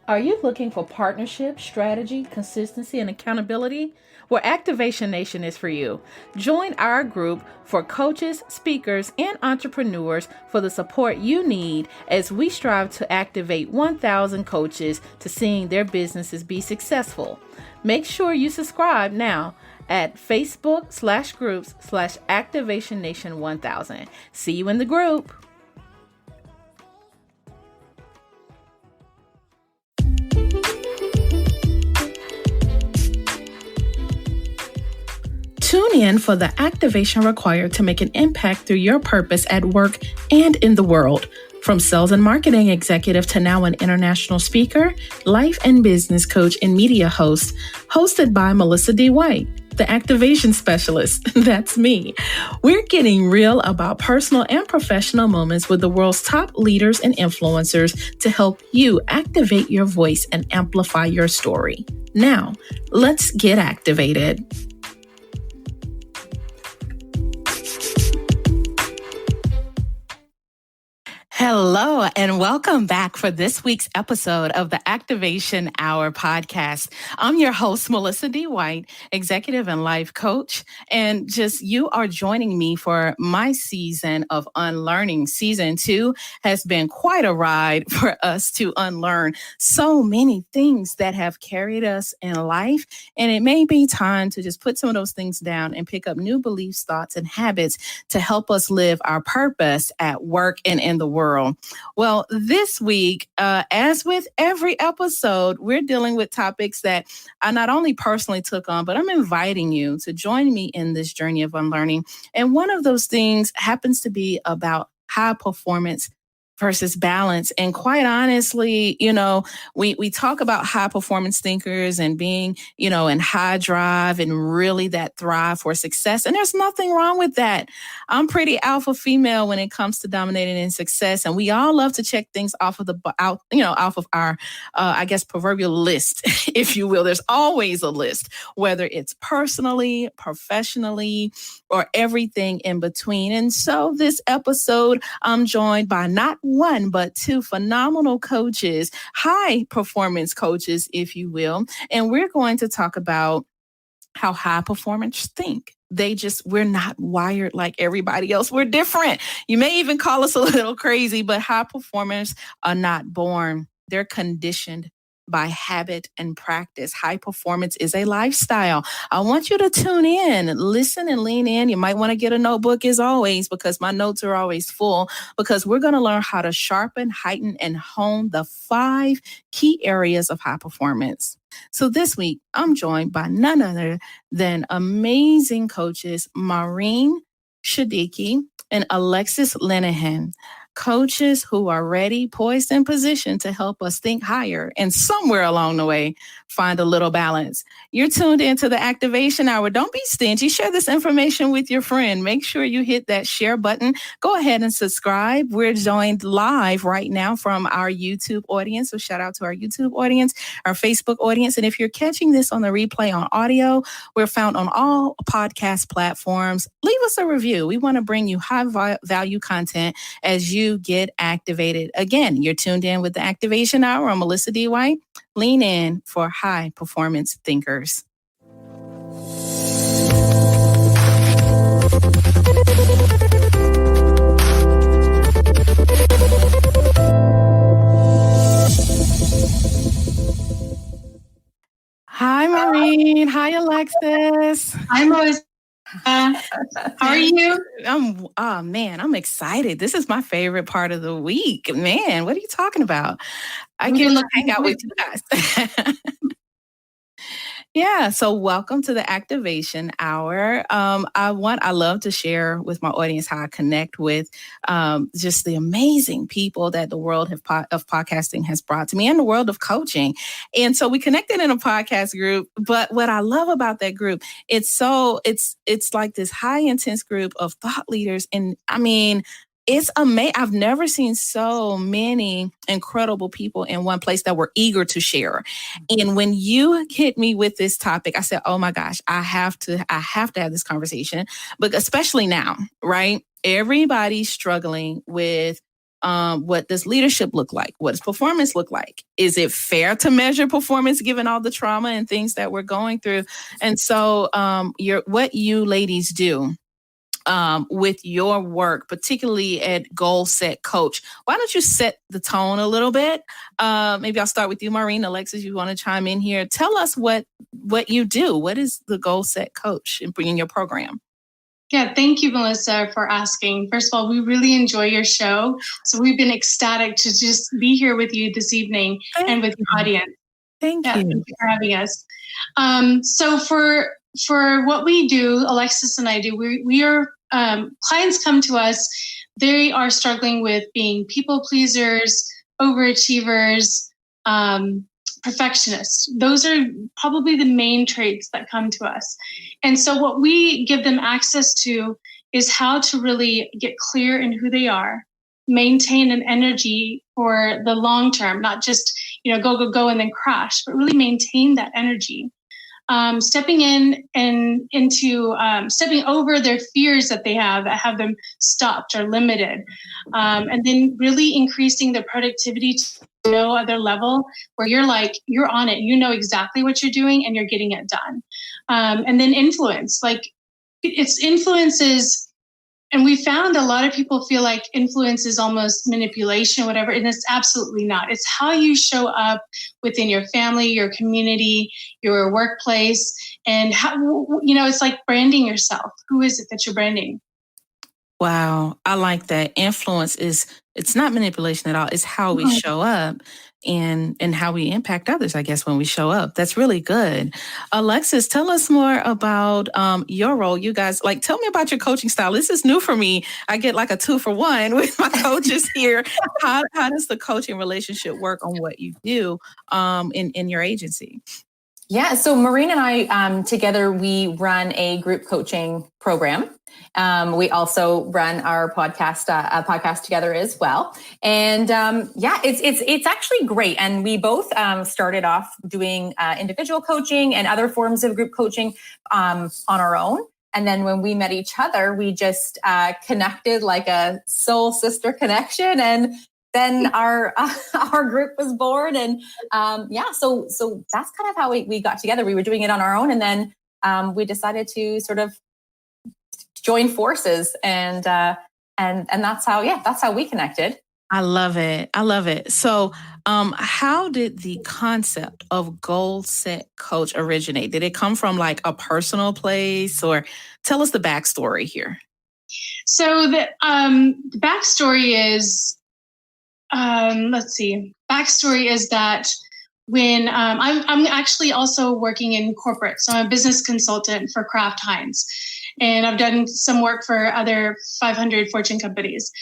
Are you looking for partnership, strategy, consistency, and accountability? Well, Activation Nation is for you. Join our group for coaches, speakers, and entrepreneurs for the support you need as we strive to activate 1,000 coaches to seeing their businesses be successful. Make sure you subscribe now at Facebook/groups/Activation Nation 1000. See you in the group. Tune in for the activation required to make an impact through your purpose at work and in the world. From sales and marketing executive to now an international speaker, life and business coach, and media host, hosted by Melissa D. White, the activation specialist. That's me. We're getting real about personal and professional moments with the world's top leaders and influencers to help you activate your voice and amplify your story. Now, let's get activated. Hello, and welcome back for this week's episode of the Activation Hour podcast. I'm your host, Melissa D. White, executive and life coach. And you are joining me for my season of unlearning. Season 2 has been quite a ride for us to unlearn so many things that have carried us in life. And it may be time to just put some of those things down and pick up new beliefs, thoughts, and habits to help us live our purpose at work and in the world. Well, this week, as with every episode, we're dealing with topics that I not only personally took on, but I'm inviting you to join me in this journey of unlearning. And one of those things happens to be about high performance versus balance. And quite honestly, we talk about high performance thinkers and being, in high drive and really that thrive for success. And there's nothing wrong with that. I'm pretty alpha female when it comes to dominating in success. And we all love to check things off of our, proverbial list, if you will. There's always a list, whether it's personally, professionally, or everything in between. And so this episode, I'm joined by not one, but two phenomenal coaches, high performance coaches, if you will. And we're going to talk about how high performers think. We're not wired like everybody else. We're different. You may even call us a little crazy, but high performers are not born. They're conditioned by habit and practice. High performance is a lifestyle. I want you to tune in, listen and lean in. You might want to get a notebook as always, because my notes are always full, because we're going to learn how to sharpen, heighten, and hone the 5 key areas of high performance. So this week, I'm joined by none other than amazing coaches, Mehreen, Siddiqui, and Alexis, Lenihan. Coaches who are ready, poised, and positioned to help us think higher and somewhere along the way find a little balance. You're tuned into the Activation Hour. Don't be stingy. Share this information with your friend. Make sure you hit that share button. Go ahead and subscribe. We're joined live right now from our YouTube audience. So shout out to our YouTube audience, our Facebook audience. And if you're catching this on the replay on audio, we're found on all podcast platforms. Leave us a review. We want to bring you high value content as you get activated. Again, you're tuned in with the Activation Hour. I'm Melissa D. White. Lean in for high performance thinkers. Hi, Mehreen. Hi, Alexis. Hi, Melissa. How are you? I'm excited. This is my favorite part of the week. Man, what are you talking about? I get to hang out with you guys. Yeah, so welcome to the Activation Hour. I love to share with my audience how I connect with just the amazing people that the world of podcasting has brought to me, and the world of coaching. And so we connected in a podcast group. But what I love about that group, it's like this high intense group of thought leaders, and I mean, it's amazing. I've never seen so many incredible people in one place that were eager to share. And when you hit me with this topic, I said, "Oh my gosh, I have to have this conversation." But especially now, right? Everybody's struggling with What does leadership look like? What does performance look like? Is it fair to measure performance given all the trauma and things that we're going through? And so what you ladies do with your work, particularly at Goal Set Coach. Why don't you set the tone a little bit? Maybe I'll start with you, Mehreen. Alexis, you want to chime in here? Tell us what you do. What is the Goal Set Coach in bringing your program? Yeah, thank you, Melissa, for asking. First of all, we really enjoy your show. So we've been ecstatic to just be here with you this evening and with the audience. Thank you. Thank you for having us. So for what we do, Alexis and I do, we are clients come to us. They are struggling with being people pleasers, overachievers, perfectionists. Those are probably the main traits that come to us. And so what we give them access to is how to really get clear in who they are, maintain an energy for the long term, not just, go and then crash, but really maintain that energy. Stepping in and into stepping over their fears that they have that have them stopped or limited, and then really increasing their productivity to no other level where you're on it, you know exactly what you're doing and you're getting it done. And then influence, influences. And we found a lot of people feel like influence is almost manipulation or whatever, and it's absolutely not. It's how you show up within your family, your community, your workplace, and how, it's like branding yourself. Who is it that you're branding? Wow, I like that. Influence it's not manipulation at all. It's how we show up and how we impact others, I guess, when we show up. That's really good. Alexis, tell us more about your role. You guys, tell me about your coaching style. This is new for me. I get like a 2-for-1 with my coaches here. How does the coaching relationship work on what you do in your agency? Yeah, so Mehreen and I together, we run a group coaching program. We also run our podcast together as well. And it's actually great. And we both started off doing individual coaching and other forms of group coaching on our own. And then when we met each other, we just connected like a soul sister connection. And then our group was born. And so that's kind of how we got together. We were doing it on our own. And then we decided to sort of join forces, and that's how we connected. I love it. So how did the concept of Goal Set Coach originate? Did it come from like a personal place, or tell us the backstory here? So the backstory is, backstory is that when I'm actually also working in corporate, so I'm a business consultant for Kraft Heinz. And I've done some work for other 500 Fortune companies.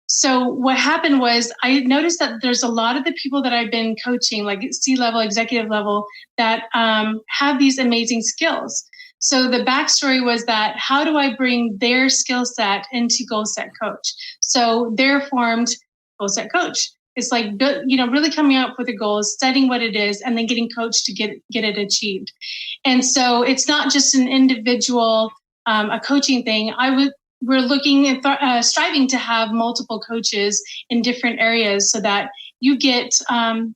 So what happened was I noticed that there's a lot of the people that I've been coaching, like C-level, executive level, that have these amazing skills. So the backstory was that how do I bring their skill set into Goal Set Coach? So they're formed Goal Set Coach. It's like, really coming up with a goal, studying what it is, and then getting coached to get it achieved. And so it's not just an individual, a coaching thing. We're looking at striving to have multiple coaches in different areas so that you get a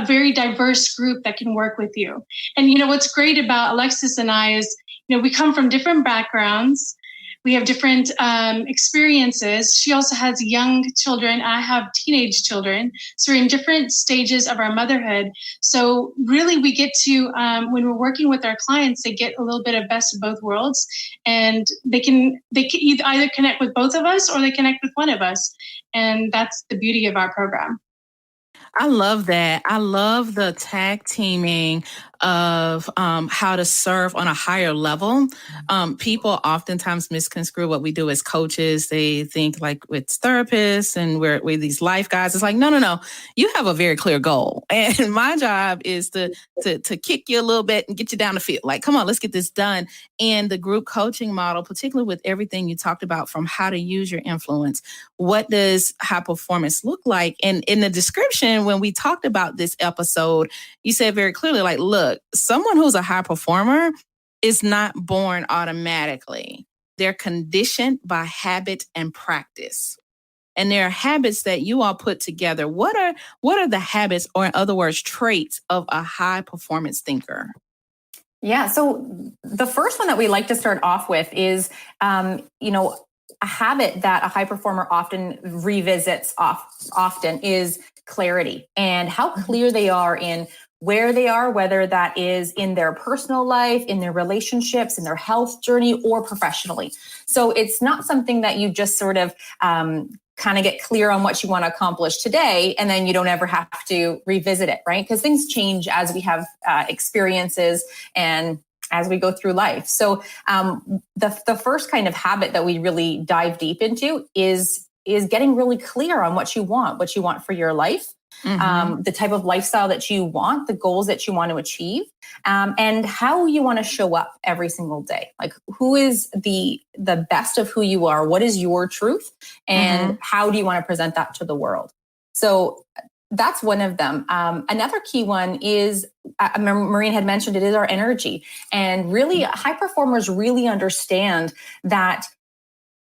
very diverse group that can work with you. And what's great about Alexis and I is, we come from different backgrounds. We have different experiences. She also has young children. I have teenage children. So we're in different stages of our motherhood. So really we get to, when we're working with our clients, they get a little bit of best of both worlds. And they can either connect with both of us or they connect with one of us. And that's the beauty of our program. I love that. I love the tag teaming of how to serve on a higher level. People oftentimes misconstrue what we do as coaches. They think like it's therapists and we're these life guys. It's like, no. You have a very clear goal. And my job is to kick you a little bit and get you down the field. Like, come on, let's get this done. And the group coaching model, particularly with everything you talked about from how to use your influence, what does high performance look like? And in the description, when we talked about this episode, you said very clearly, like, look, someone who's a high performer is not born automatically. they're conditioned by habit and practice. And there are habits that you all put together. What are the habits, or in other words, traits of a high performance thinker? Yeah. So the first one that we like to start off with is, a habit that a high performer often revisits often is clarity, and how clear they are in where they are, whether that is in their personal life, in their relationships, in their health journey, or professionally. So it's not something that you just sort of kind of get clear on what you want to accomplish today, and then you don't ever have to revisit it, right? Because things change as we have experiences and as we go through life. So the first kind of habit that we really dive deep into is getting really clear on what you want for your life. The type of lifestyle that you want, the goals that you want to achieve, and how you want to show up every single day. Like, who is the best of who you are? What is your truth? And how do you want to present that to the world? So that's one of them. Another key one is, Mehreen had mentioned, it is our energy. And really, high performers really understand that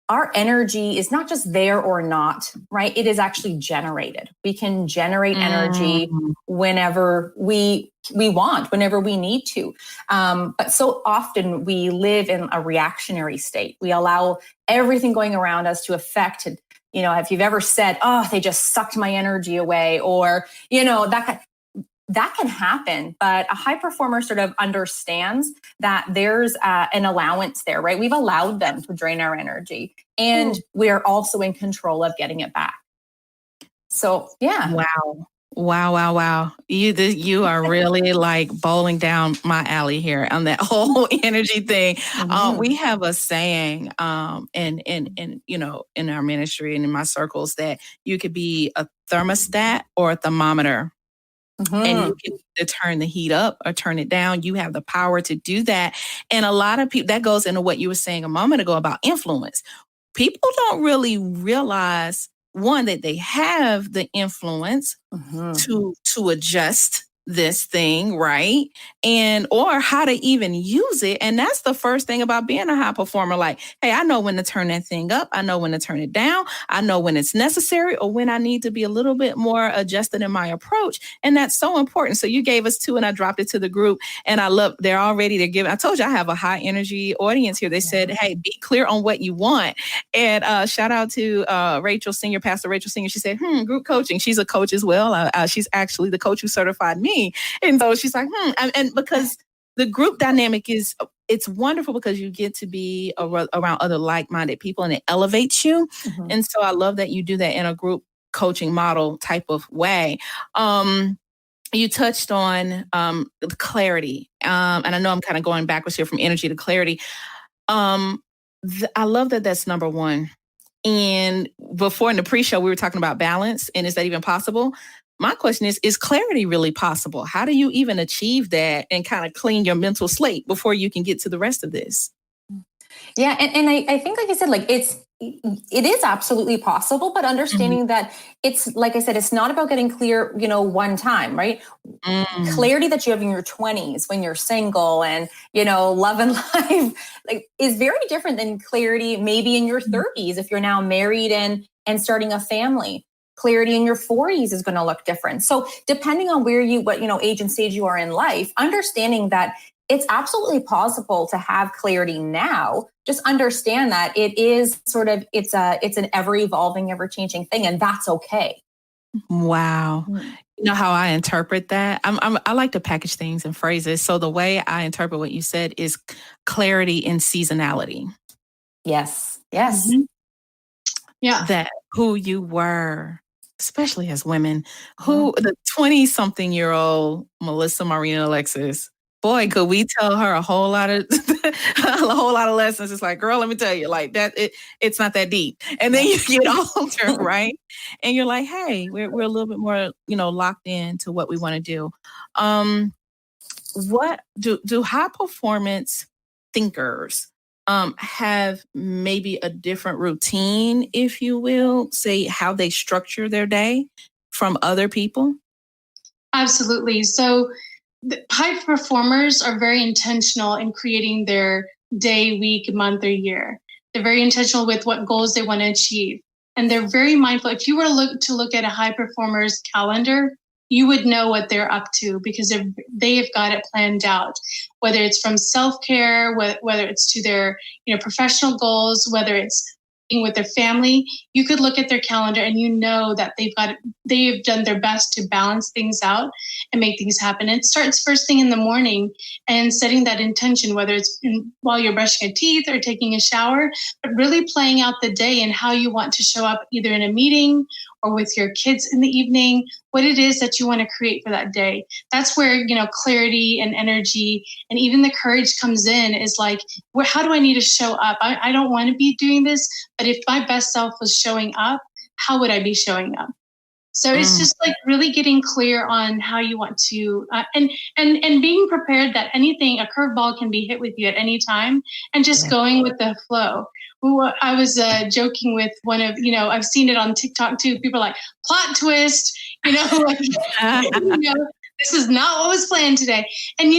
our energy is not just there or not, right? It is actually generated. We can generate energy whenever we want, whenever we need to. But so often we live in a reactionary state. We allow everything going around us to affect, if you've ever said, oh, they just sucked my energy away, or, that can happen, but a high performer sort of understands that there's an allowance there, right? We've allowed them to drain our energy, and we're also in control of getting it back. So, yeah. Wow. You are really like bowling down my alley here on that whole energy thing. We have a saying in our ministry and in my circles that you could be a thermostat or a thermometer. And you can either turn the heat up or turn it down. You have the power to do that. And a lot of people, that goes into what you were saying a moment ago about influence. People don't really realize, one, that they have the influence to adjust this thing, right? Or how to even use it. And that's the first thing about being a high performer. Like, hey, I know when to turn that thing up. I know when to turn it down. I know when it's necessary or when I need to be a little bit more adjusted in my approach. And that's so important. So you gave us two and I dropped it to the group, and they're giving, I told you I have a high energy audience here. They said, hey, be clear on what you want. And shout out to Pastor Rachel Singer. She said, group coaching. She's a coach as well. She's actually the coach who certified me. And so she's like, and because the group dynamic it's wonderful because you get to be around other like-minded people and it elevates you. And so I love that you do that in a group coaching model type of way. You touched on clarity. And I know I'm kind of going backwards here from energy to clarity. I love that that's number one. And before in the pre-show, we were talking about balance. And is that even possible? My question is clarity really possible? How do you even achieve that and kind of clean your mental slate before you can get to the rest of this? Yeah. And I think, like I said, like it is absolutely possible, but understanding that it's, like I said, it's not about getting clear, one time, right? Clarity that you have in your 20s when you're single and, love and life, like, is very different than clarity maybe in your 30s if you're now married and starting a family. Clarity in your 40s is going to look different. So depending on what age and stage you are in life, understanding that it's absolutely possible to have clarity now. Just understand that it is it's an ever evolving, ever changing thing, and that's okay. Wow. You know how I interpret that? I like to package things in phrases. So the way I interpret what you said is clarity in seasonality. Yes. Yeah. That who you were, especially as women, the 20-something-year-old Melissa, Mehreen, and Alexis, boy, could we tell her a whole lot of lessons. It's like, girl, let me tell you, like that, it's not that deep. And then you get older, right? And you're like, hey, we're a little bit more, locked into what we want to do. What do high performance thinkers have maybe a different routine, if you will, say how they structure their day from other people? Absolutely. So the high performers are very intentional in creating their day, week, month, or year. They're very intentional with what goals they want to achieve. And they're very mindful. If you were to look at a high performer's calendar, you would know what they're up to because they've got it planned out, whether it's from self-care, whether it's to their professional goals, whether it's with their family. You could look at their calendar and you know that they've done their best to balance things out and make things happen. It starts first thing in the morning and setting that intention, whether it's while you're brushing your teeth or taking a shower, but really playing out the day and how you want to show up either in a meeting or with your kids in the evening, what it is that you want to create for that day. That's where, clarity and energy and even the courage comes in, is like, how do I need to show up? I don't want to be doing this, but if my best self was showing up, how would I be showing up? So it's just like really getting clear on how you want to, and being prepared that a curveball can be hit with you at any time, and just going with the flow. I was joking with one of, I've seen it on TikTok too. People are like, plot twist, like, this is not what was planned today. And,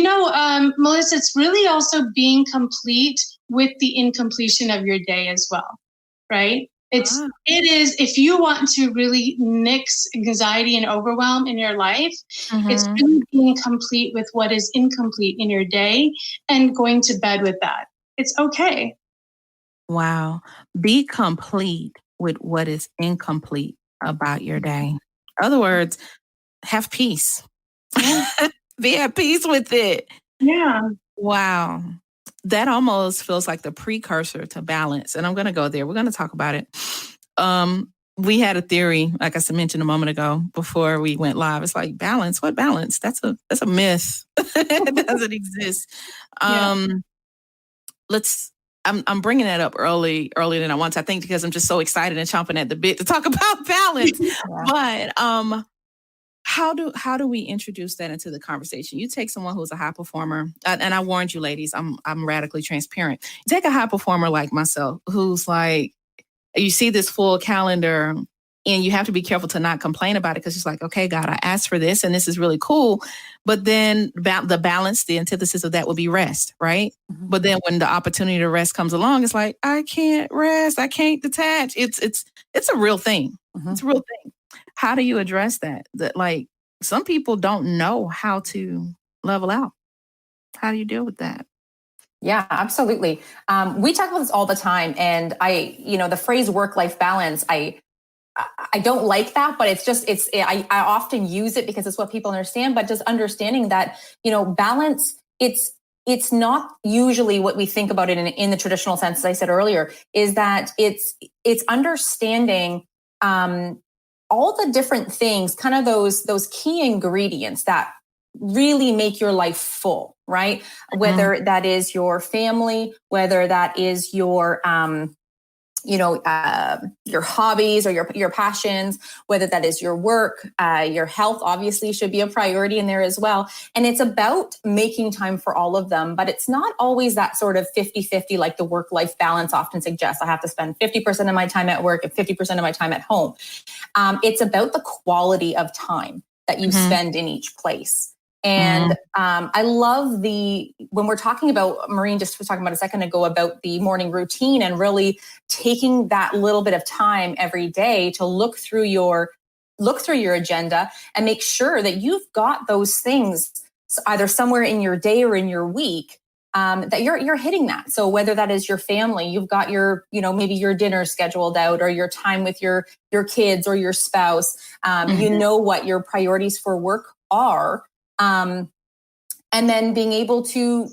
Melissa, it's really also being complete with the incompletion of your day as well, right? It is, if you want to really nix anxiety and overwhelm in your life, it's really being complete with what is incomplete in your day and going to bed with that. It's okay. Wow. Be complete with what is incomplete about your day. In other words, have peace. Be at peace with it. Yeah. Wow. That almost feels like the precursor to balance. And I'm going to go there. We're going to talk about it. We had a theory, like I mentioned a moment ago before we went live. It's like, balance. What balance? That's a myth. It doesn't exist. I'm bringing that up earlier than I want to. I think because I'm just so excited and chomping at the bit to talk about balance. But how do we introduce that into the conversation? You take someone who's a high performer, and I warned you, ladies, I'm radically transparent. You take a high performer like myself, who's like, you see this full calendar, and you have to be careful to not complain about it, because it's like, okay, God, I asked for this, and this is really cool. But then the balance, the antithesis of that would be rest, right? But then when the opportunity to rest comes along, it's like, I can't rest, I can't detach. It's a real thing. It's a real thing. How do you address that? That, like, some people don't know how to level out. How do you deal with that? Yeah, absolutely. We talk about this all the time, and the phrase work-life balance, I don't like that, but I often use it because it's what people understand. But just understanding that, balance, it's not usually what we think about it in the traditional sense, as I said earlier, is that it's understanding all the different things, kind of those key ingredients that really make your life full, right? Whether that is your family, whether that is your hobbies or your passions, whether that is your work, your health obviously should be a priority in there as well. And it's about making time for all of them, but it's not always that sort of 50-50 like the work-life balance often suggests. I have to spend 50% of my time at work and 50% of my time at home. It's about the quality of time that you spend in each place. And I love when we're talking about, Mehreen just was talking about a second ago about the morning routine, and really taking that little bit of time every day to look through your agenda and make sure that you've got those things either somewhere in your day or in your week, that you're hitting that. So whether that is your family, you've got your, maybe your dinner scheduled out, or your time with your kids or your spouse, what your priorities for work are. And then being able to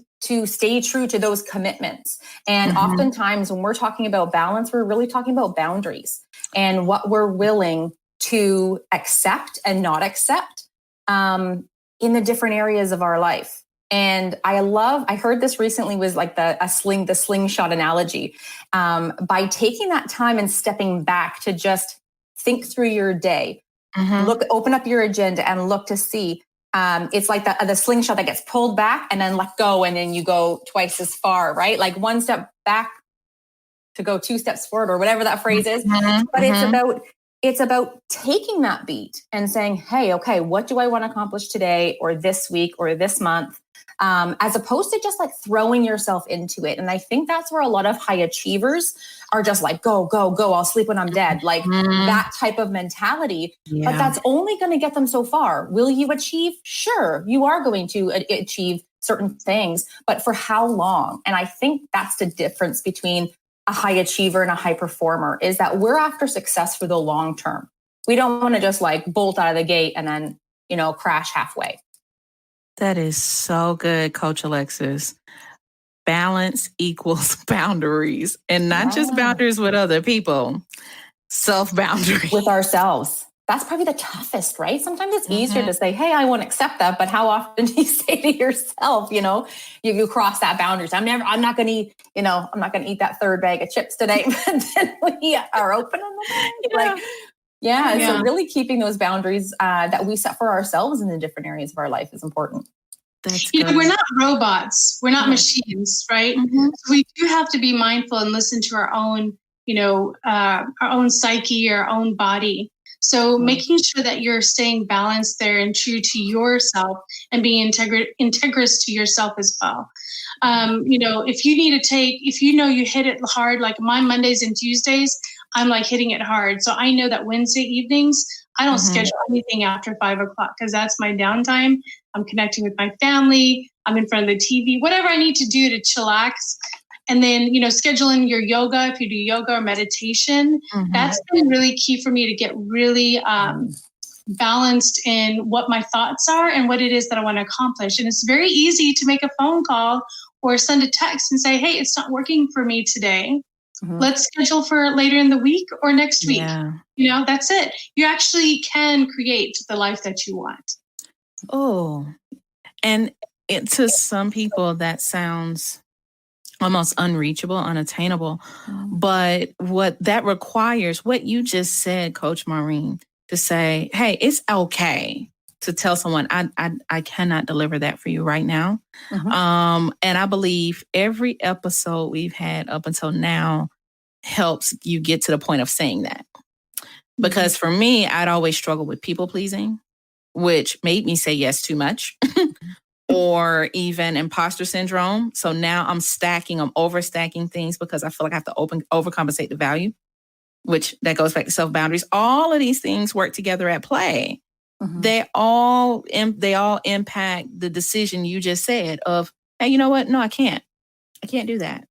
stay true to those commitments. And oftentimes when we're talking about balance, we're really talking about boundaries and what we're willing to accept and not accept in the different areas of our life. And I heard this recently, was like the slingshot analogy. By taking that time and stepping back to just think through your day, open up your agenda and look to see. It's like the slingshot that gets pulled back and then let go, and then you go twice as far, right? Like one step back to go two steps forward, or whatever that phrase is. But it's about taking that beat and saying, hey, okay, what do I want to accomplish today or this week or this month? as opposed to just like throwing yourself into it. And I think that's where a lot of high achievers are just like, go, go, go. I'll sleep when I'm dead. Like that type of mentality. Yeah. But that's only going to get them so far. Will you achieve? Sure. You are going to achieve certain things, but for how long? And I think that's the difference between a high achiever and a high performer, is that we're after success for the long term. We don't want to just like bolt out of the gate and then, crash halfway. That is so good, Coach Alexis. Balance equals boundaries, and not just boundaries with other people, self-boundaries. With ourselves. That's probably the toughest, right? Sometimes it's easier to say, hey, I won't accept that. But how often do you say to yourself, you cross that boundaries. I'm not going to eat that third bag of chips today. But then we are open on the bag. So really keeping those boundaries that we set for ourselves in the different areas of our life is important. We're not robots. We're not machines, right? So we do have to be mindful and listen to our own, our own psyche, our own body. So making sure that you're staying balanced there and true to yourself and being integrous to yourself as well. If you need to if you hit it hard, like my Mondays and Tuesdays, I'm like hitting it hard. So I know that Wednesday evenings, I don't schedule anything after 5 o'clock because that's my downtime. I'm connecting with my family. I'm in front of the TV, whatever I need to do to chillax. And then, scheduling your yoga, if you do yoga or meditation, that's been really key for me to get really balanced in what my thoughts are and what it is that I want to accomplish. And it's very easy to make a phone call or send a text and say, hey, it's not working for me today. Let's schedule for later in the week or next week. Yeah. That's it. You actually can create the life that you want. Oh, and to some people that sounds almost unreachable, unattainable. But what that requires, what you just said, Coach Mehreen, to say, hey, it's okay to tell someone, I cannot deliver that for you right now. And I believe every episode we've had up until now helps you get to the point of saying that. Because for me, I'd always struggle with people pleasing, which made me say yes too much. Or even imposter syndrome. So now I'm overstacking things because I feel like I have to overcompensate the value, which that goes back to self-boundaries. All of these things work together at play. They all impact the decision you just said of, hey, you know what? No, I can't do that.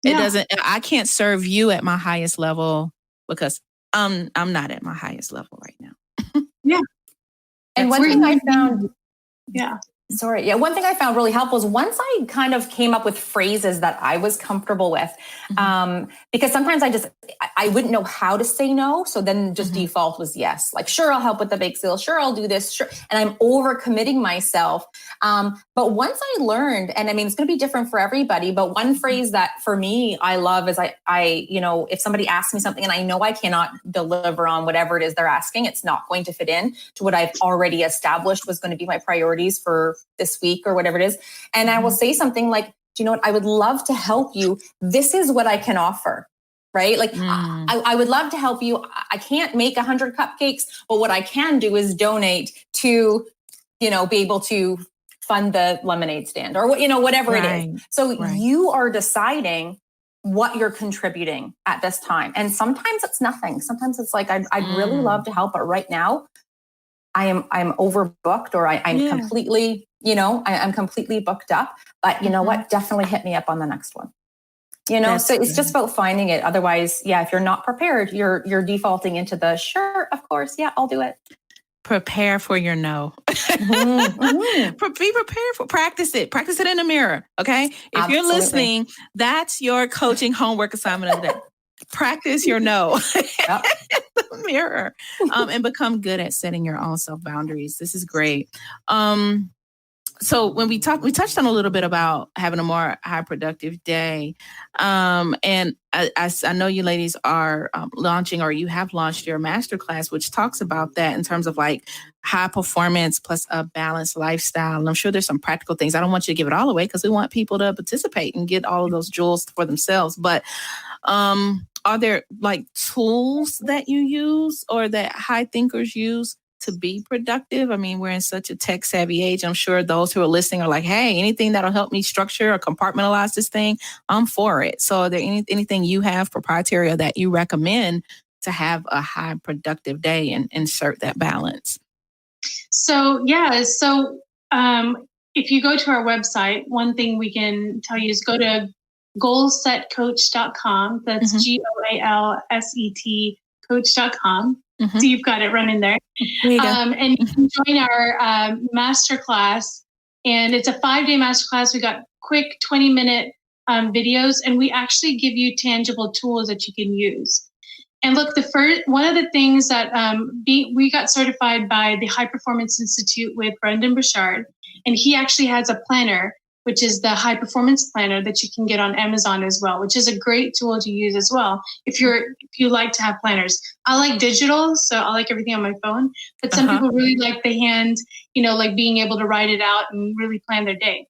I can't serve you at my highest level because I'm not at my highest level right now. And one thing I found, one thing I found really helpful is once I kind of came up with phrases that I was comfortable with, because sometimes I wouldn't know how to say no. So then just default was yes. Like, sure, I'll help with the bake sale. Sure, I'll do this. Sure. And I'm overcommitting myself. But once I learned, and I mean, it's going to be different for everybody, but one phrase that for me, I love is if somebody asks me something and I know I cannot deliver on whatever it is they're asking, it's not going to fit in to what I've already established was going to be my priorities for this week or whatever it is. And I will say something like, do you know what? I would love to help you. This is what I can offer, right? Like I would love to help you. I can't make 100 cupcakes, but what I can do is donate to, be able to fund the lemonade stand or, whatever it is. So you are deciding what you're contributing at this time. And sometimes it's nothing. Sometimes it's like, I'd really love to help, but right now I'm overbooked or I'm completely, I'm completely booked up, but you know what? Definitely hit me up on the next one. So it's just about finding it. Otherwise, if you're not prepared, you're defaulting into the sure, of course. Yeah, I'll do it. Prepare for your no. Be prepared for practice it. Practice it in the mirror. Okay. If you're listening, that's your coaching homework assignment of the day. Practice your no in the mirror and become good at setting your own self boundaries. This is great. So when we touched on a little bit about having a more high productive day. And I know you ladies are launching, or you have launched your masterclass, which talks about that in terms of like high performance plus a balanced lifestyle. And I'm sure there's some practical things. I don't want you to give it all away because we want people to participate and get all of those jewels for themselves. But are there like tools that you use or that high thinkers use to be productive? I mean, we're in such a tech savvy age. I'm sure those who are listening are like, hey, anything that'll help me structure or compartmentalize this thing, I'm for it. So are there anything you have proprietary or that you recommend to have a high productive day and insert that balance? So, if you go to our website, one thing we can tell you is go to goalsetcoach.com. That's GOALSET coach.com. So you've got it running there. And you can join our masterclass. And it's a 5-day masterclass. We got quick 20-minute videos, and we actually give you tangible tools that you can use. And look, one of the things that we got certified by the High Performance Institute with Brendan Burchard, and he actually has a planner, which is the High Performance Planner that you can get on Amazon as well, which is a great tool to use as well if you like to have planners. I like digital, so I like everything on my phone, but some people really like the hand, like being able to write it out and really plan their day.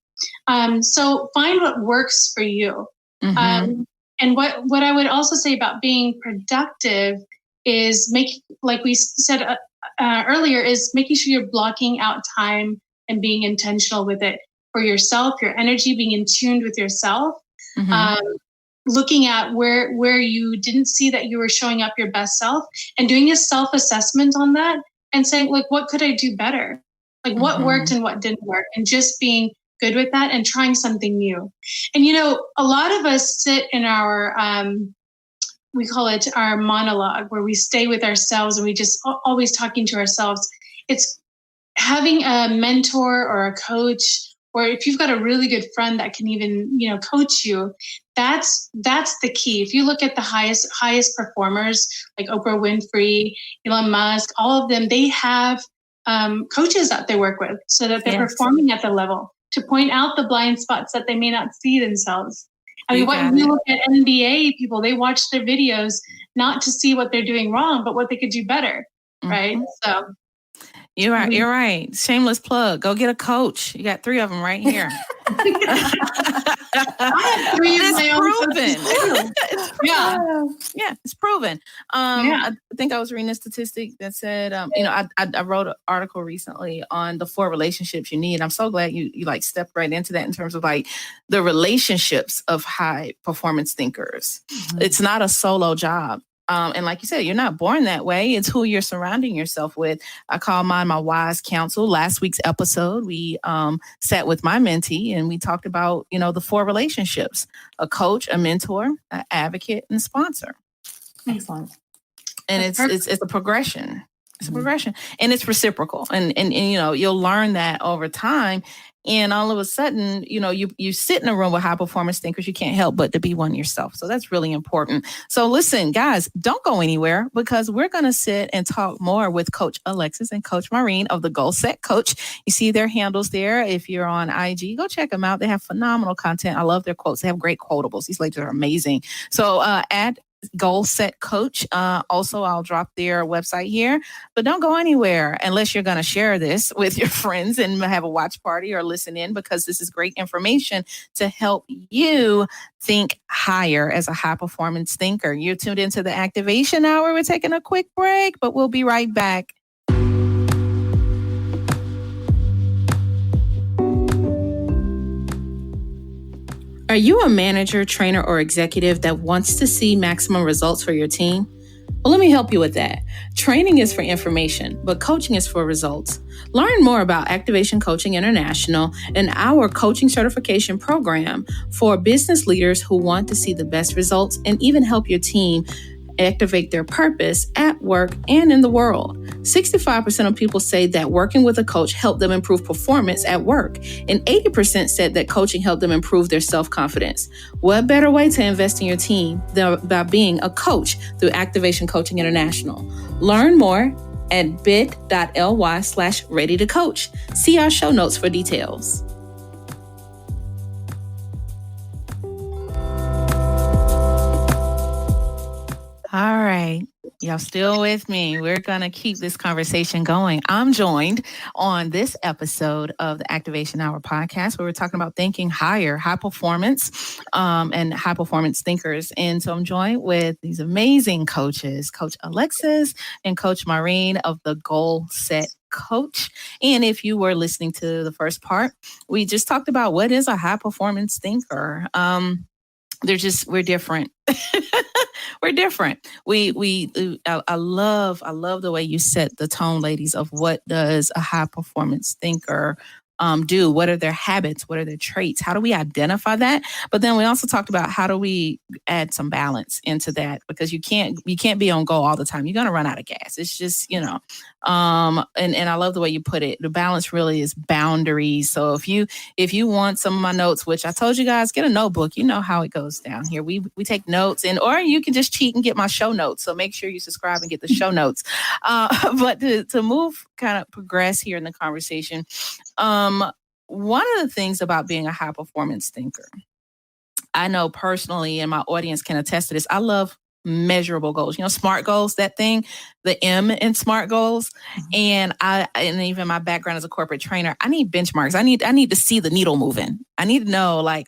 So find what works for you. And what I would also say about being productive is like we said earlier, is making sure you're blocking out time and being intentional with it for yourself, your energy, being in tune with yourself, looking at where you didn't see that you were showing up your best self and doing a self-assessment on that and saying, like, what could I do better? Like what worked and what didn't work, and just being good with that and trying something new. And, a lot of us sit in our, we call it our monologue, where we stay with ourselves and we just always talking to ourselves. It's having a mentor or a coach, or if you've got a really good friend that can even, coach you, that's the key. If you look at the highest performers like Oprah Winfrey, Elon Musk, all of them, they have coaches that they work with so that they're performing at the level, to point out the blind spots that they may not see themselves. I mean, when you look at NBA people, they watch their videos not to see what they're doing wrong, but what they could do better, right? So you're right. Shameless plug. Go get a coach. You got 3 of them right here. I have 3 of my own proven. It's proven. I think I was reading a statistic that said, I wrote an article recently on the 4 relationships you need. I'm so glad you like stepped right into that in terms of like the relationships of high performance thinkers. It's not a solo job. And like you said, you're not born that way. It's who you're surrounding yourself with. I call mine my wise counsel. Last week's episode, we sat with my mentee and we talked about, the 4 relationships: a coach, a mentor, an advocate, and a sponsor. Excellent. And it's a progression. It's a progression, and it's reciprocal. And you'll learn that over time. And all of a sudden, you sit in a room with high performance thinkers, you can't help but to be one yourself. So that's really important. So listen, guys, don't go anywhere, because we're going to sit and talk more with Coach Alexis and Coach Mehreen of the Goal Set Coach. You see their handles there. If you're on IG, go check them out. They have phenomenal content. I love their quotes. They have great quotables. These ladies are amazing. So at Goal Set Coach. Also, I'll drop their website here, but don't go anywhere unless you're going to share this with your friends and have a watch party or listen in, because this is great information to help you think higher as a high performance thinker. You're tuned into the Activation Hour. We're taking a quick break, but we'll be right back. Are you a manager, trainer, or executive that wants to see maximum results for your team? Well, let me help you with that. Training is for information, but coaching is for results. Learn more about Activation Coaching International and our coaching certification program for business leaders who want to see the best results and even help your team activate their purpose at work and in the world. 65% of people say that working with a coach helped them improve performance at work, and 80% said that coaching helped them improve their self-confidence. What better way to invest in your team than by being a coach through Activation Coaching International? Learn more at bit.ly/ready-to-coach. See our show notes for details. All right. Y'all still with me? We're going to keep this conversation going. I'm joined on this episode of the Activation Hour podcast where we're talking about thinking higher, high performance, and high performance thinkers. And so I'm joined with these amazing coaches, Coach Alexis and Coach Mehreen of the Goal Set Coach. And if you were listening to the first part, we just talked about what is a high performance thinker. We're different. We're different. I love the way you set the tone, ladies, of what does a high performance thinker do? What are their habits? What are their traits? How do we identify that? But then we also talked about how do we add some balance into that, because you can't be on go all the time. You're going to run out of gas. It's just, and I love the way you put it. The balance really is boundaries. So if you want some of my notes, which I told you guys, get a notebook. You know how it goes down here. We take notes, or you can just cheat and get my show notes. So make sure you subscribe and get the show notes. But to move, kind of progress here in the conversation, one of the things about being a high performance thinker, I know personally, and my audience can attest to this, I love measurable goals. SMART goals, that thing, the M in SMART goals. And even my background as a corporate trainer, I need benchmarks. I need to see the needle moving. I need to know, all right,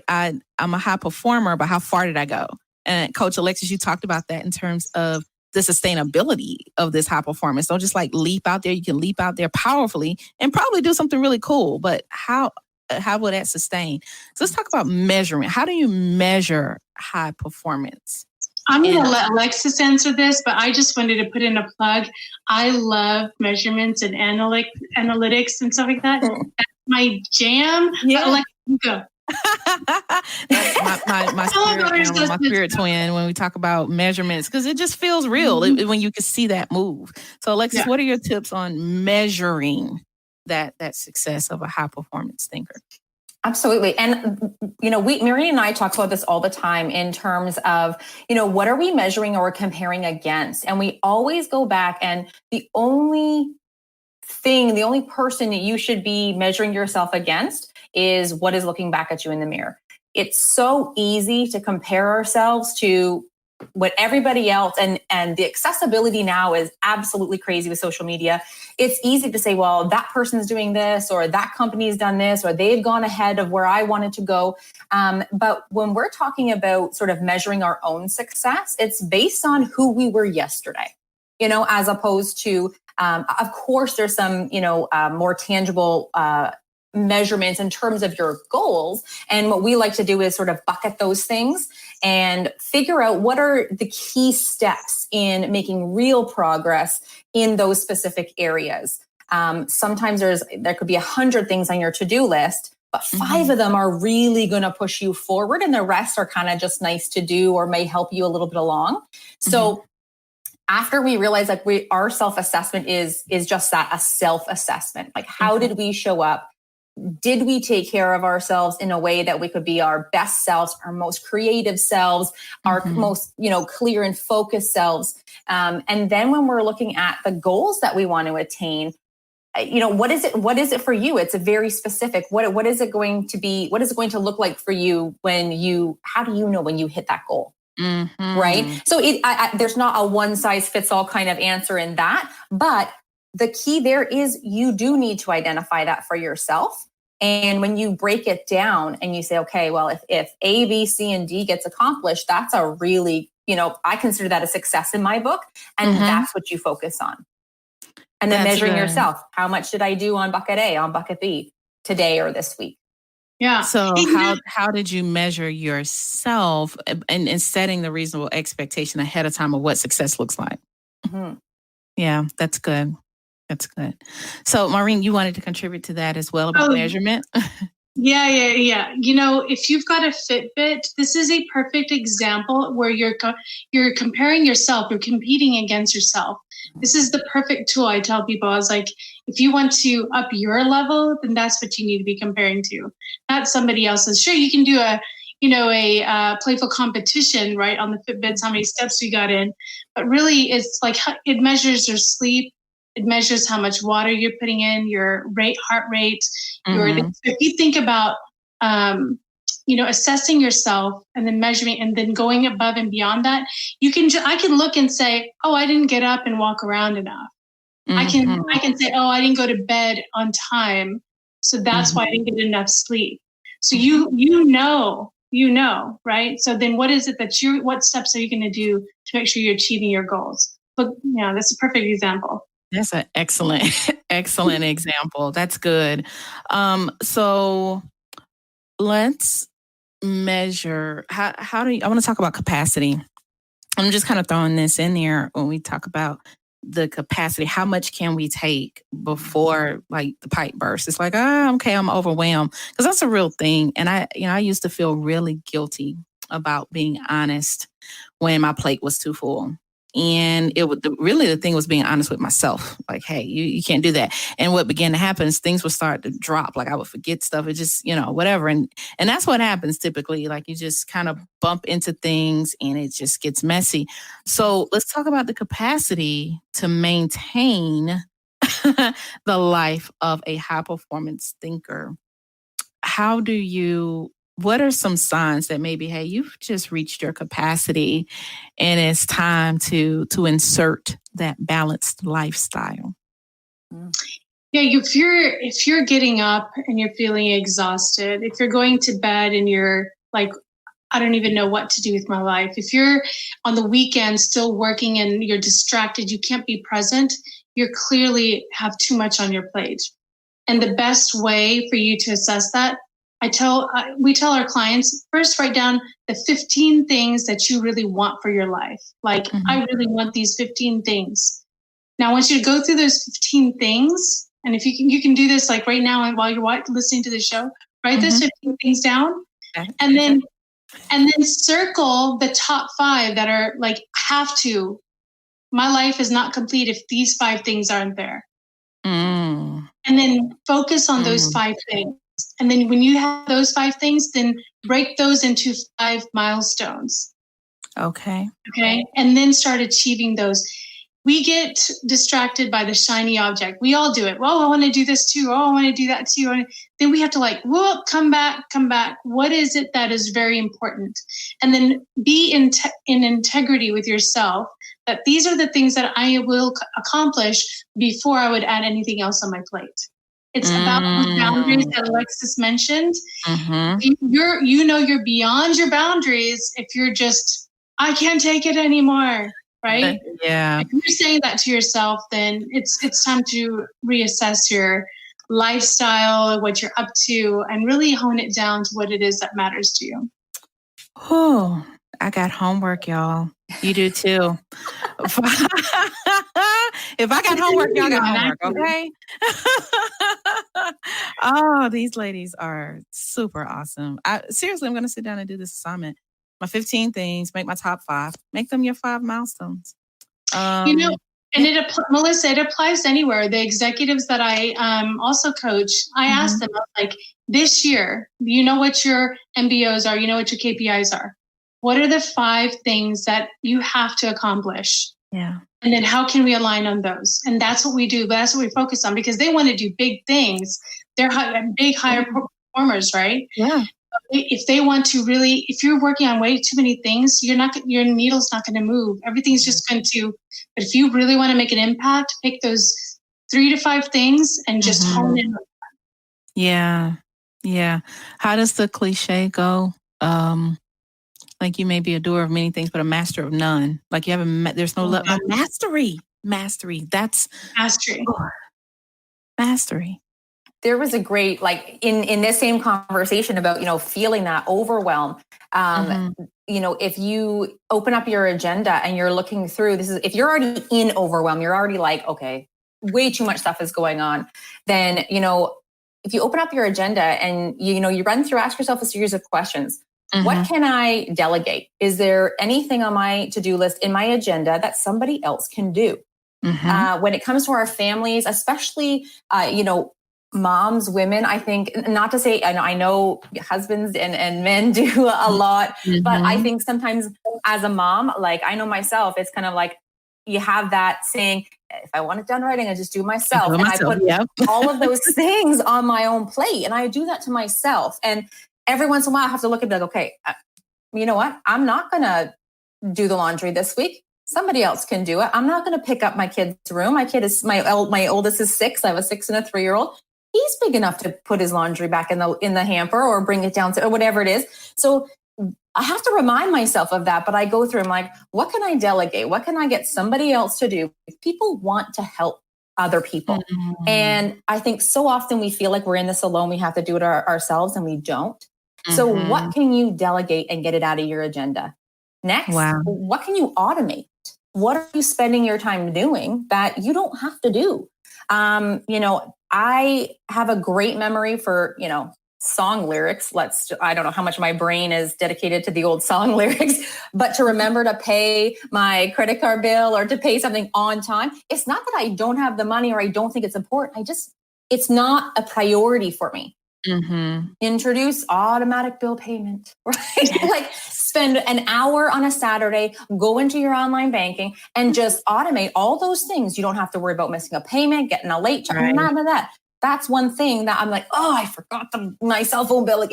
I'm a high performer, but how far did I go? And Coach Alexis, you talked about that in terms of the sustainability of this high performance. Don't just leap out there. You can leap out there powerfully and probably do something really cool, but how will that sustain? So let's talk about measurement. How do you measure high performance? I'm going to let Alexis answer this, but I just wanted to put in a plug. I love measurements and analytics and stuff like that. That's my jam. Yeah. Alexis, you go. That's my spirit twin when we talk about measurements, because it just feels real when you can see that move. So Alexis, what are your tips on measuring that success of a high performance thinker? Absolutely. And, Mehreen and I talk about this all the time in terms of, what are we measuring or comparing against? And we always go back, and the only person that you should be measuring yourself against is what is looking back at you in the mirror. It's so easy to compare ourselves to what everybody else, and the accessibility now is absolutely crazy with social media. It's easy to say, well, that person's doing this, or that company's done this, or they've gone ahead of where I wanted to go. But when we're talking about sort of measuring our own success, it's based on who we were yesterday, as opposed to, of course, there's some, more tangible measurements in terms of your goals. And what we like to do is sort of bucket those things and figure out what are the key steps in making real progress in those specific areas. Sometimes there could be 100 things on your to-do list, but 5 of them are really going to push you forward, and the rest are kind of just nice to do or may help you a little bit along. So after we realize our self-assessment is just that, a self-assessment. How did we show up? Did we take care of ourselves in a way that we could be our best selves, our most creative selves, our most, clear and focused selves? And then when we're looking at the goals that we want to attain, what is it for you? It's a very specific, what is it going to be? What is it going to look like for you how do you know when you hit that goal? Right? So there's not a one size fits all kind of answer in that, but the key there is you do need to identify that for yourself. And when you break it down and you say, okay, well, if A, B, C, and D gets accomplished, that's a really, I consider that a success in my book. And that's what you focus on. And then measuring yourself. How much did I do on bucket A, on bucket B today or this week? Yeah. So how did you measure yourself and setting the reasonable expectation ahead of time of what success looks like? Yeah, that's good. That's good. So Mehreen, you wanted to contribute to that as well about measurement? Yeah. If you've got a Fitbit, this is a perfect example where you're comparing yourself, you're competing against yourself. This is the perfect tool. I tell people, I was like, if you want to up your level, then that's what you need to be comparing to, not somebody else's. Sure, you can do a playful competition, right, on the Fitbits, how many steps you got in, but really it's it measures your sleep. It measures how much water you're putting in, your heart rate. If you think about assessing yourself and then measuring and then going above and beyond that, I can look and say, oh, I didn't get up and walk around enough. Mm-hmm. I can say, oh, I didn't go to bed on time. So that's why I didn't get enough sleep. So you know, right? So then what is it what steps are you going to do to make sure you're achieving your goals? But that's a perfect example. That's an excellent example. That's good. So let's measure how do you, I want to talk about capacity. I'm just kind of throwing this in there when we talk about the capacity. How much can we take before like the pipe bursts? It's like, okay, I'm overwhelmed, because that's a real thing. And I used to feel really guilty about being honest when my plate was too full. And the thing was being honest with myself. Like, hey, you can't do that. And what began to happen is things would start to drop. Like I would forget stuff. It just, whatever. And that's what happens typically. Like you just kind of bump into things and it just gets messy. So let's talk about the capacity to maintain the life of a high performance thinker. What are some signs that maybe, hey, you've just reached your capacity and it's time to insert that balanced lifestyle? Yeah, if you're getting up and you're feeling exhausted, if you're going to bed and you're like, I don't even know what to do with my life. If you're on the weekend still working and you're distracted, you can't be present, you clearly have too much on your plate. And the best way for you to assess that, we tell our clients, first write down the 15 things that you really want for your life. Like, I really want these 15 things. Now, I want you to go through those 15 things. And if you can do this like right now while you're listening to the show, write those 15 things down. Okay. And then circle the top 5 that are like, my life is not complete if these 5 things aren't there. And then focus on those 5 things. And then when you have those 5 things, then break those into 5 milestones. Okay. And then start achieving those. We get distracted by the shiny object. We all do it. Well, I want to do this too. Oh, I want to do that too. Then we have to come back. What is it that is very important? And then be in integrity with yourself, that these are the things that I will accomplish before I would add anything else on my plate. It's about those boundaries that Alexis mentioned. You're beyond your boundaries if you're just, I can't take it anymore, right? Yeah. If you're saying that to yourself, then it's time to reassess your lifestyle, what you're up to, and really hone it down to what it is that matters to you. Oh, I got homework, y'all. You do too. If I got homework, y'all got homework, okay? Oh, these ladies are super awesome. Seriously, I'm going to sit down and do this assignment. My 15 things, make my top 5. Make them your 5 milestones. Melissa, it applies anywhere. The executives that I also coach, I ask them, like, this year, you know what your MBOs are, you know what your KPIs are. What are the 5 things that you have to accomplish? Yeah. And then how can we align on those? And that's what we do. That's what we focus on, because they want to do big things. They're higher performers, right? Yeah. If they want to really, if you're working on way too many things, your needle's not going to move. Everything's just going to, but if you really want to make an impact, pick those 3 to 5 things and just hone in on that. Yeah. Yeah. How does the cliche go? Like, you may be a doer of many things, but a master of none. Like, there's no love. Mastery. That's mastery. Mastery. There was a great, like, in this same conversation about, feeling that overwhelm. If you open up your agenda and you're looking through, if you're already in overwhelm, you're already like, okay, way too much stuff is going on. Then, if you open up your agenda and, you run through, ask yourself a series of questions. What can I delegate? Is there anything on my to-do list in my agenda that somebody else can do? When it comes to our families, especially, moms, women, I think, not to say, I know husbands and men do a lot, but I think sometimes as a mom, like, I know myself, it's kind of like, you have that saying, if I want it done right, I just do it myself. I put all of those things on my own plate, and I do that to myself. And every once in a while I have to look and be like, okay, you know what? I'm not going to do the laundry this week. Somebody else can do it. I'm not going to pick up my kid's room. My oldest is 6. I have a 6 and a 3-year-old. He's big enough to put his laundry back in the hamper or bring it down or whatever it is. So I have to remind myself of that, but I go through, I'm like, what can I delegate? What can I get somebody else to do? People want to help other people. Mm-hmm. And I think so often we feel like we're in this alone. We have to do it ourselves, and we don't. Mm-hmm. So what can you delegate and get it out of your agenda? Next, what can you automate? What are you spending your time doing that you don't have to do? I have a great memory for, song lyrics. I don't know how much my brain is dedicated to the old song lyrics, but to remember to pay my credit card bill or to pay something on time. It's not that I don't have the money or I don't think it's important. It's not a priority for me. Mm-hmm. Introduce automatic bill payment, right? Like spend an hour on a Saturday, go into your online banking and just automate all those things. You don't have to worry about missing a payment, getting a late charge, none of that. That's one thing that I'm like, oh, I forgot my cell phone bill,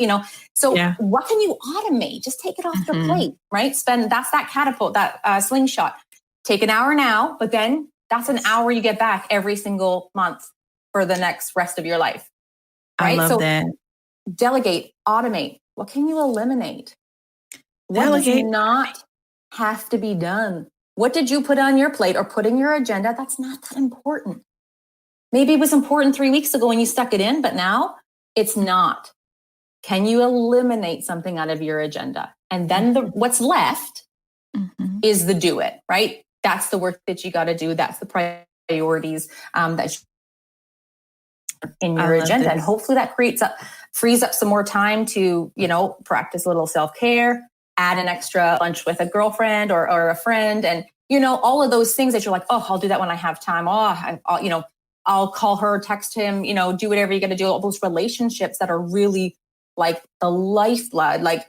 So what can you automate? Just take it off your plate, right? That's that catapult, that slingshot. Take an hour now, but then that's an hour you get back every single month for the next rest of your life. Right? I love that. Delegate, automate. What can you eliminate? What does not have to be done? What did you put on your plate or put in your agenda? That's not that important. Maybe it was important 3 weeks ago when you stuck it in, but now it's not. Can you eliminate something out of your agenda? And then what's left is the do it, right? That's the work that you got to do. That's the priorities that in your agenda. And hopefully that frees up some more time to, practice a little self-care, add an extra lunch with a girlfriend or a friend. And, all of those things that you're like, oh, I'll do that when I have time. I'll call her, text him, do whatever you got to do. All those relationships that are really like the lifeblood, like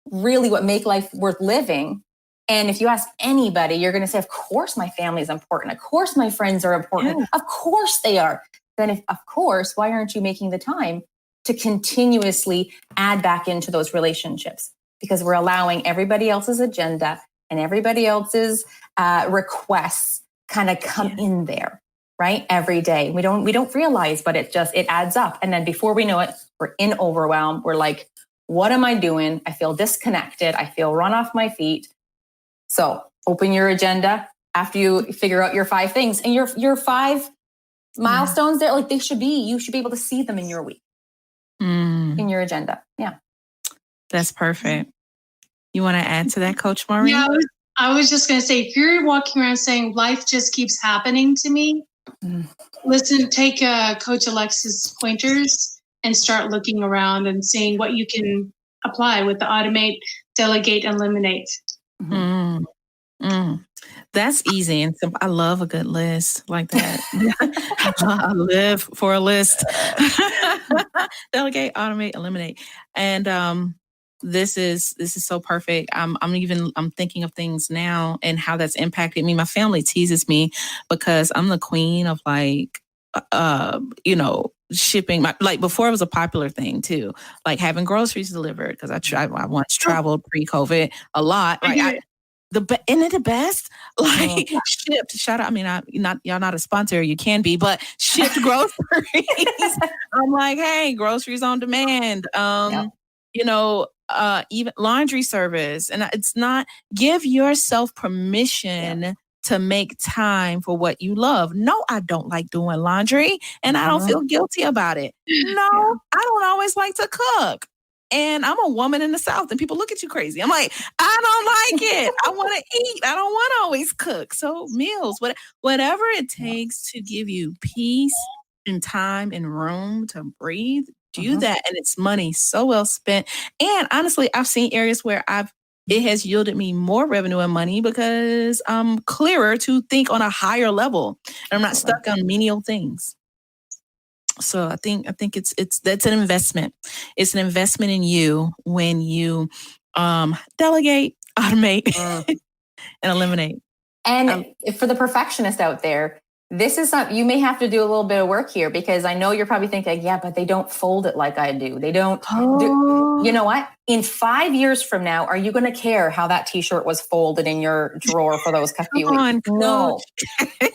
really what make life worth living. And if you ask anybody, you're going to say, of course, my family is important. Of course, my friends are important. Yeah. Of course they are. Then of course, why aren't you making the time to continuously add back into those relationships? Because we're allowing everybody else's agenda and everybody else's requests kind of come in there, right? Every day. We don't realize, but it adds up. And then before we know it, we're in overwhelm. We're like, what am I doing? I feel disconnected. I feel run off my feet. So open your agenda after you figure out your 5 things and your 5 milestones there, like you should be able to see them in your week, in your agenda. Yeah. That's perfect. You want to add to that, Coach Mehreen? Yeah, I was just going to say, if you're walking around saying life just keeps happening to me, take Coach Alexis pointers and start looking around and seeing what you can apply with the automate, delegate, eliminate. That's easy and simple. I love a good list like that. I live for a list. Delegate, automate, eliminate. And this is so perfect. I'm thinking of things now and how that's impacted me. My family teases me because I'm the queen of shipping. Like before it was a popular thing too, like having groceries delivered because I once traveled pre-COVID a lot. Right. Isn't it the best? Like shipped. Shout out. I mean, y'all not a sponsor. You can be, but shipped groceries. I'm like, hey, groceries on demand. Even laundry service, and it's not. Give yourself permission to make time for what you love. No, I don't like doing laundry, and I don't feel guilty about it. No, I don't always like to cook. And I'm a woman in the South and people look at you crazy. I'm like, I don't like it. I want to eat. I don't want to always cook. So meals, whatever it takes to give you peace and time and room to breathe, do that. And it's money so well spent. And honestly, I've seen areas where it has yielded me more revenue and money because I'm clearer to think on a higher level. And I'm not stuck on menial things. So I think that's an investment. It's an investment in you when you delegate, automate, and eliminate. And for the perfectionist out there, this is something you may have to do a little bit of work here, because I know you're probably thinking, yeah, but they don't fold it like I do. They don't you know what? In 5 years from now, are you going to care how that t-shirt was folded in your drawer for those few weeks? No,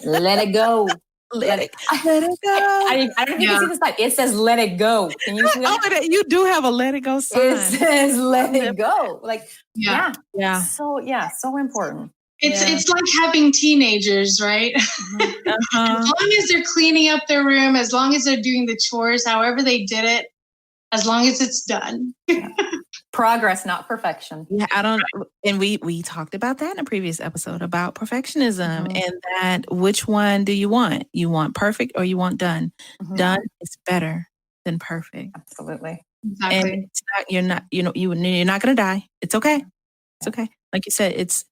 let it go. Let it go. I don't know if you can see this slide. It says "Let it go." Can you see that? Oh, you do have a "Let it go" sign. It says "Let it go." Like, yeah. So important. It's like having teenagers, right? As long as they're cleaning up their room, as long as they're doing the chores, however they did it, as long as it's done. Progress, not perfection. Yeah, and we talked about that in a previous episode about perfectionism and that which one do you want? You want perfect or you want done? Done is better than perfect. Absolutely. Exactly. And it's not, you're not going to die. It's okay. It's okay. Like you said, it's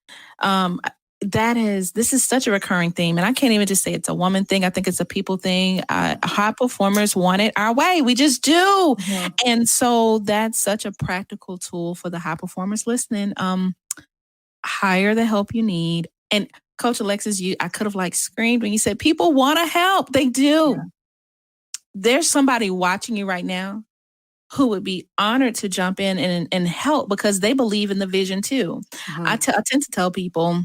this is such a recurring theme, and I can't even just say it's a woman thing. I think it's a people thing. High performers want it our way. We just do. And so that's such a practical tool for the high performers listening. Hire the help you need. And Coach Alexis, I could have screamed when you said people want to help. They do. Yeah. There's somebody watching you right now who would be honored to jump in and help because they believe in the vision too. I tend to tell people,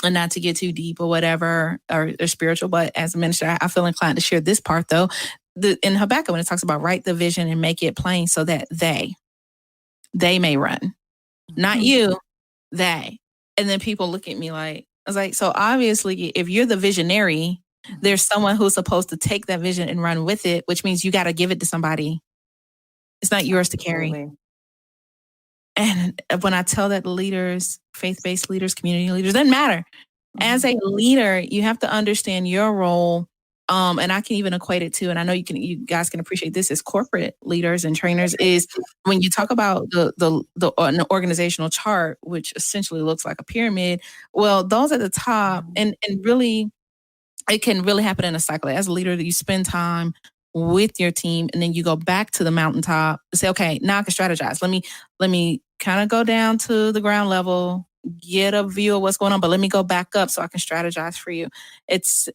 and not to get too deep or whatever, or spiritual, but as a minister, I feel inclined to share this part though. In Habakkuk, when it talks about write the vision and make it plain so that they may run, not you, they. And then people look at me like, I was like, so obviously if you're the visionary, there's someone who's supposed to take that vision and run with it, which means you got to give it to somebody. It's not yours to carry. And when I tell that leaders, faith-based leaders, community leaders, doesn't matter. As a leader, you have to understand your role. And I can even equate it to, and I know you guys can appreciate this as corporate leaders and trainers, is when you talk about an organizational chart, which essentially looks like a pyramid. Well, those at the top, and really, it can really happen in a cycle. As a leader, that you spend time with your team, and then you go back to the mountaintop to say, okay, now I can strategize. Let me kind of go down to the ground level, get a view of what's going on, but let me go back up so I can strategize for you.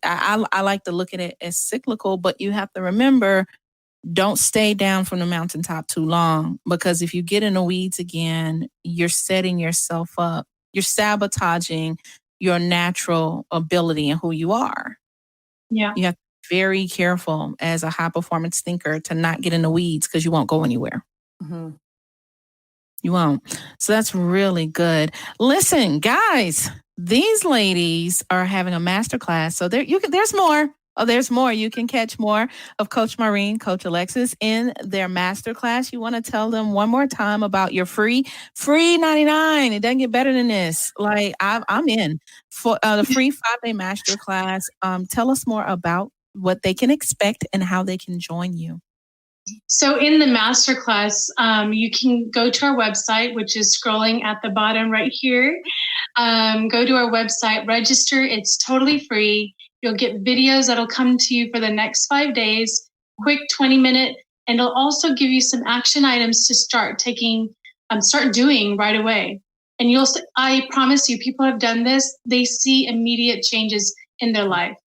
I like to look at it as cyclical, but you have to remember, don't stay down from the mountaintop too long, because if you get in the weeds again, you're setting yourself up. You're sabotaging your natural ability and who you are. Yeah. You have to be very careful as a high performance thinker to not get in the weeds, because you won't go anywhere. You won't. So that's really good. Listen, guys, these ladies are having a masterclass. So there's more. Oh, there's more. You can catch more of Coach Mehreen, Coach Alexis in their masterclass. You want to tell them one more time about your free 99. It doesn't get better than this. Like I'm in for the free 5-day masterclass. Tell us more about what they can expect and how they can join you. So in the masterclass, you can go to our website, which is scrolling at the bottom right here. Go to our website, register. It's totally free. You'll get videos that'll come to you for the next 5 days, quick 20-minute, and it'll also give you some action items to start doing right away. And I promise you, people have done this. They see immediate changes in their life.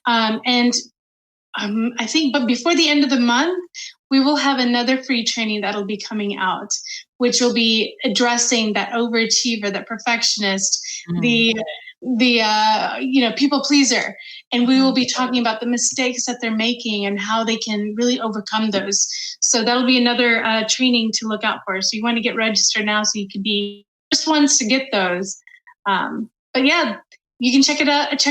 I think, but before the end of the month, we will have another free training that'll be coming out, which will be addressing that overachiever, that perfectionist, the people pleaser. And we will be talking about the mistakes that they're making and how they can really overcome those. So that'll be another training to look out for. So you want to get registered now so you can be the first ones to get those. But yeah, you can check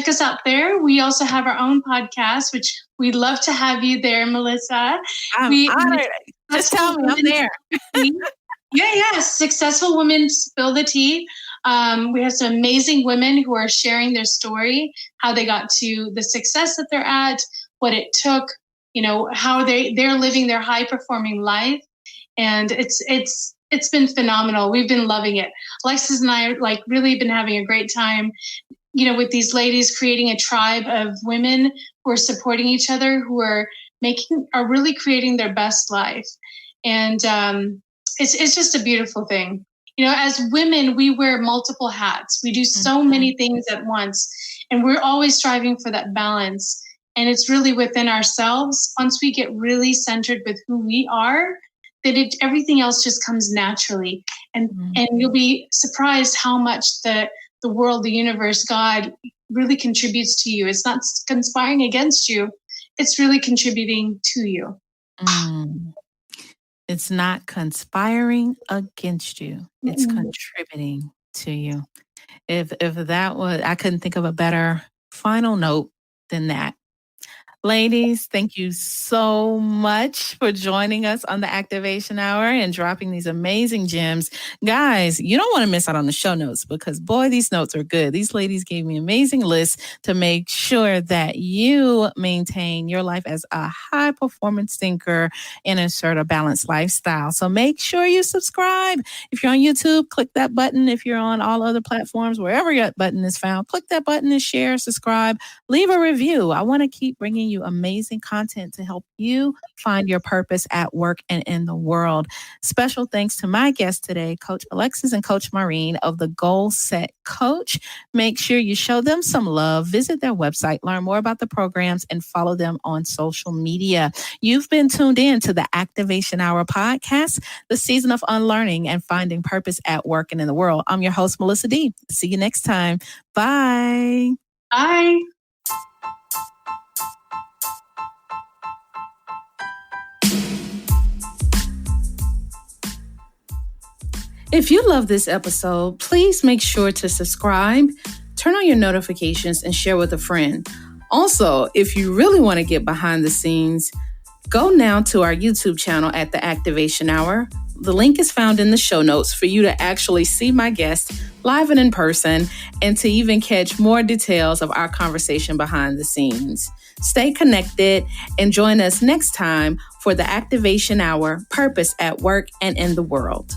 us out there. We also have our own podcast, which we'd love to have you there, Melissa. I'm honored. Just tell me I'm there. Yeah. Successful Women Spill the Tea. We have some amazing women who are sharing their story, how they got to the success that they're at, what it took, how they're living their high performing life. And it's been phenomenal. We've been loving it. Alexis and I really been having a great time, with these ladies, creating a tribe of women who are supporting each other, who are really creating their best life. And it's just a beautiful thing. As women, we wear multiple hats. We do so many things at once, and we're always striving for that balance. And it's really within ourselves. Once we get really centered with who we are, that everything else just comes naturally. And you'll be surprised how much the world, the universe, God really contributes to you. It's not conspiring against you. It's really contributing to you. It's not conspiring against you. It's contributing to you. If that was, I couldn't think of a better final note than that. Ladies, thank you so much for joining us on the Activation Hour and dropping these amazing gems. Guys, you don't want to miss out on the show notes because, boy, these notes are good. These ladies gave me amazing lists to make sure that you maintain your life as a high-performance thinker and insert a balanced lifestyle. So make sure you subscribe. If you're on YouTube, click that button. If you're on all other platforms, wherever that button is found, click that button and share, subscribe, leave a review. I want to keep bringing you amazing content to help you find your purpose at work and in the world. Special thanks to my guests today, Coach Alexis and Coach Mehreen of the Goal Set Coach. Make sure you show them some love, visit their website, learn more about the programs, and follow them on social media. You've been tuned in to the Activation Hour podcast, the season of unlearning and finding purpose at work and in the world. I'm your host, Melissa D. See you next time. Bye. Bye. If you love this episode, please make sure to subscribe, turn on your notifications, and share with a friend. Also, if you really want to get behind the scenes, go now to our YouTube channel at The Activation Hour. The link is found in the show notes for you to actually see my guests live and in person and to even catch more details of our conversation behind the scenes. Stay connected and join us next time for the Activation Hour, Purpose at Work and in the World.